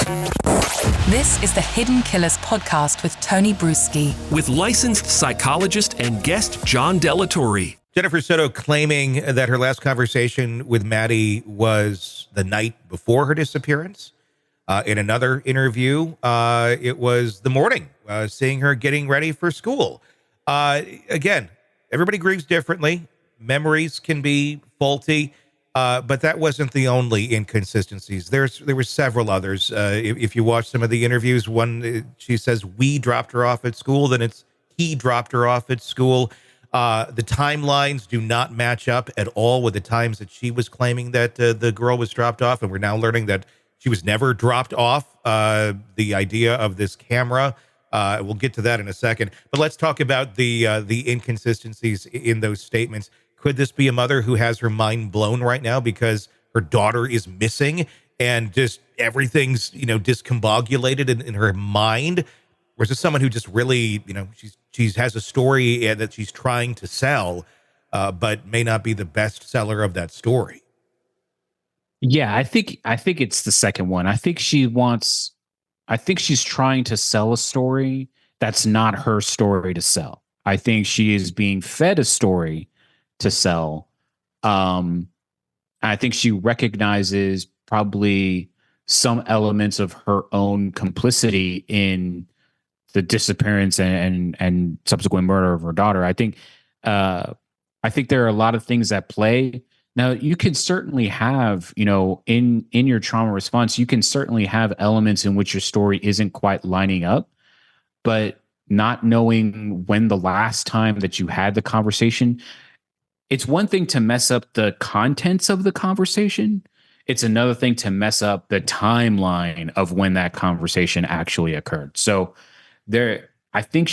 This is the Hidden Killers podcast with Tony Brueski. With licensed psychologist and guest John Delatorre. Jennifer Soto claiming that her last conversation with Maddie was the night before her disappearance. In another interview, it was the morning, seeing her getting ready for school. Again, everybody grieves differently. Memories can be faulty, but that wasn't the only inconsistencies. There were several others. If you watch some of the interviews, one, she says, we dropped her off at school, then it's he dropped her off at school. The timelines do not match up at all with the times that she was claiming that the girl was dropped off. And we're now learning that she was never dropped off. The idea of this camera, we'll get to that in a second. But let's talk about the inconsistencies in those statements. Could this be a mother who has her mind blown right now because her daughter is missing and just everything's, discombobulated in her mind? Or is this someone who just really, she has a story that she's trying to sell, but may not be the best seller of that story? Yeah, I think it's the second one. I think she's trying to sell a story that's not her story to sell. I think she is being fed a story to sell. I think she recognizes probably some elements of her own complicity in the disappearance and subsequent murder of her daughter. I think there are a lot of things at play. Now, you can certainly have, in your trauma response, you can certainly have elements in which your story isn't quite lining up, but not knowing when the last time that you had the conversation, it's one thing to mess up the contents of the conversation. It's another thing to mess up the timeline of when that conversation actually occurred. So I think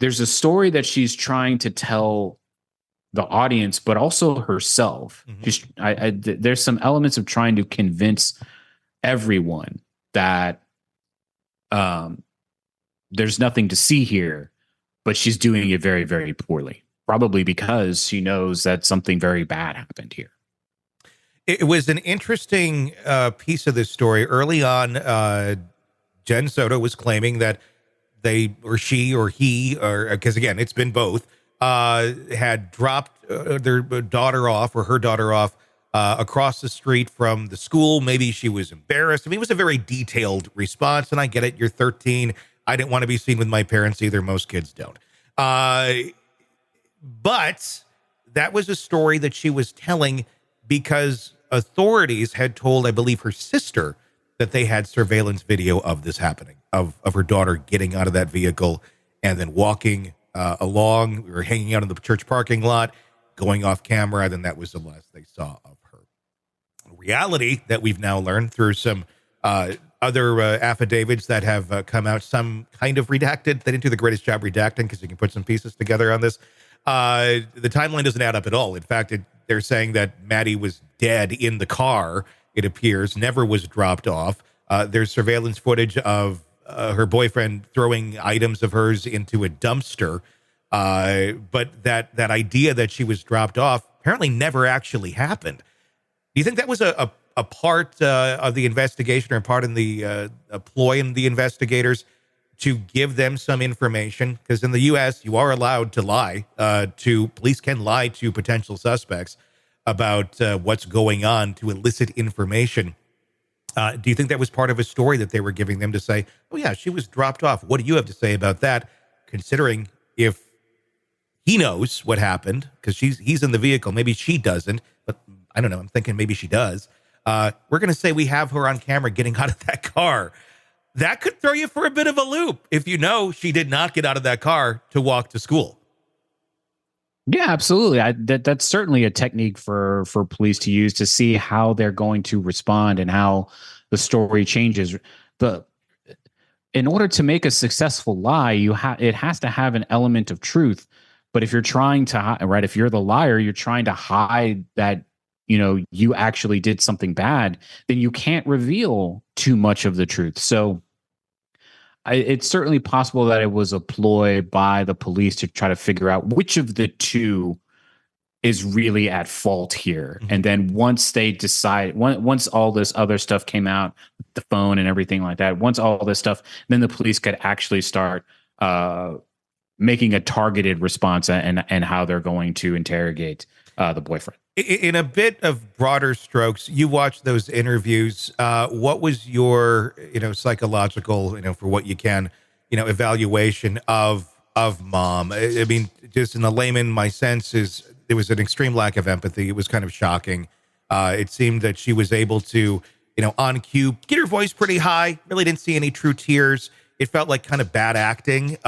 there's a story that she's trying to tell the audience, but also herself. Mm-hmm. There's some elements of trying to convince everyone that there's nothing to see here, but she's doing it very, very poorly, probably because she knows that something very bad happened here. It was an interesting piece of this story. Early on, Jen Soto was claiming that they or she or he, or because again, it's been both, had dropped their daughter off or her daughter off across the street from the school. Maybe she was embarrassed. I mean, it was a very detailed response, and I get it. You're 13. I didn't want to be seen with my parents either. Most kids don't. But that was a story that she was telling because authorities had told, I believe, her sister that they had surveillance video of this happening, of her daughter getting out of that vehicle and then walking along or hanging out in the church parking lot, going off camera. Then that was the last they saw of her. Reality that we've now learned through some other affidavits that have come out, some kind of redacted. They didn't do the greatest job redacting because you can put some pieces together on this. The timeline doesn't add up at all. In fact, they're saying that Maddie was dead in the car, it appears, never was dropped off. There's surveillance footage of her boyfriend throwing items of hers into a dumpster. But that idea that she was dropped off apparently never actually happened. Do you think that was a part of the investigation or part in the ploy in the investigators to give them some information? Because in the U.S., you are allowed to lie police can lie to potential suspects about what's going on to elicit information. Do you think that was part of a story that they were giving them to say, oh, yeah, she was dropped off? What do you have to say about that? Considering if he knows what happened, because he's in the vehicle, maybe she doesn't, but I don't know. I'm thinking maybe she does. We're going to say we have her on camera getting out of that car. That could throw you for a bit of a loop if you know she did not get out of that car to walk to school. Yeah, absolutely. That's certainly a technique for police to use to see how they're going to respond and how the story changes. In order to make a successful lie, it has to have an element of truth. But if you're trying to, right, if you're the liar, you're trying to hide that, you actually did something bad, then you can't reveal too much of the truth. So it's certainly possible that it was a ploy by the police to try to figure out which of the two is really at fault here. And then once they decide, once all this other stuff came out, the phone and everything like that, once all this stuff, then the police could actually start making a targeted response and how they're going to interrogate the boyfriend. In a bit of broader strokes, you watched those interviews. What was your, psychological, for what you can, evaluation of mom? I mean, just in the layman, my sense is there was an extreme lack of empathy. It was kind of shocking. It seemed that she was able to, on cue, get her voice pretty high. Really didn't see any true tears. It felt like kind of bad acting.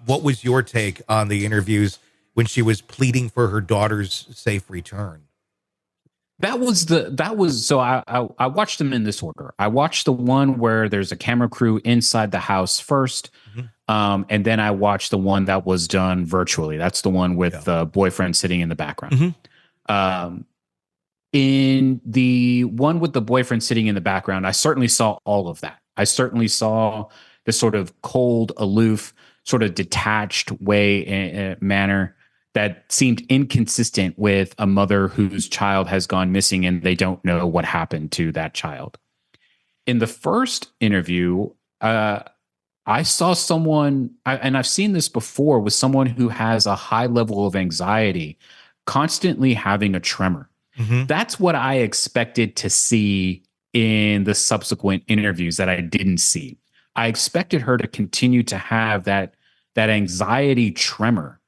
What was your take on the interviews when she was pleading for her daughter's safe return? So I watched them in this order. I watched the one where there's a camera crew inside the house first. And then I watched the one that was done virtually. That's the one with the boyfriend sitting in the background. In the one with the boyfriend sitting in the background, I certainly saw all of that. I certainly saw the sort of cold, aloof, sort of detached manner that seemed inconsistent with a mother whose child has gone missing and they don't know what happened to that child. In the first interview, I saw someone, and I've seen this before, with someone who has a high level of anxiety, constantly having a tremor. That's what I expected to see in the subsequent interviews that I didn't see. I expected her to continue to have that anxiety tremor.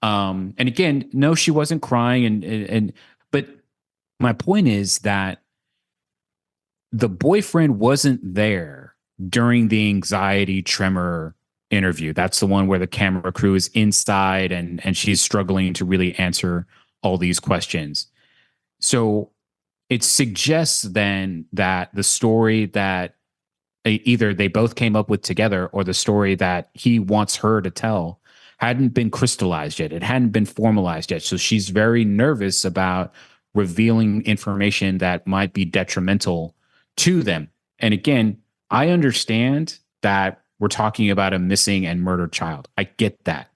And again, no, she wasn't crying. But my point is that the boyfriend wasn't there during the anxiety tremor interview. That's the one where the camera crew is inside and she's struggling to really answer all these questions. So it suggests then that the story that either they both came up with together or the story that he wants her to tell hadn't been crystallized yet. It hadn't been formalized yet. So she's very nervous about revealing information that might be detrimental to them. And again, I understand that we're talking about a missing and murdered child. I get that.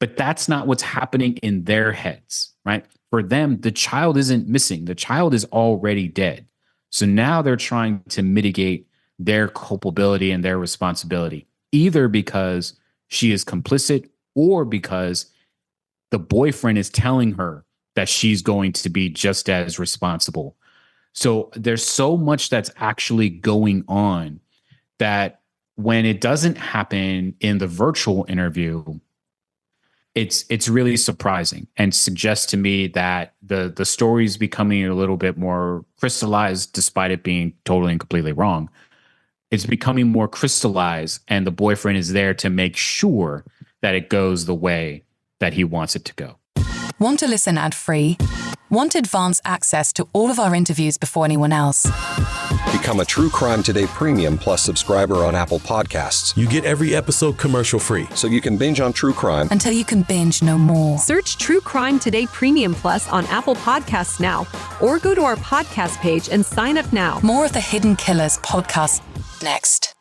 But that's not what's happening in their heads, right? For them, the child isn't missing. The child is already dead. So now they're trying to mitigate their culpability and their responsibility, either because she is complicit or because the boyfriend is telling her that she's going to be just as responsible. So there's so much that's actually going on that when it doesn't happen in the virtual interview, it's really surprising and suggests to me that the story is becoming a little bit more crystallized, despite it being totally and completely wrong. It's becoming more crystallized, and the boyfriend is there to make sure that it goes the way that he wants it to go. Want to listen ad-free? Want advanced access to all of our interviews before anyone else? Become a True Crime Today Premium Plus subscriber on Apple Podcasts. You get every episode commercial-free. So you can binge on true crime until you can binge no more. Search True Crime Today Premium Plus on Apple Podcasts now, or go to our podcast page and sign up now. More of the Hidden Killers podcast next.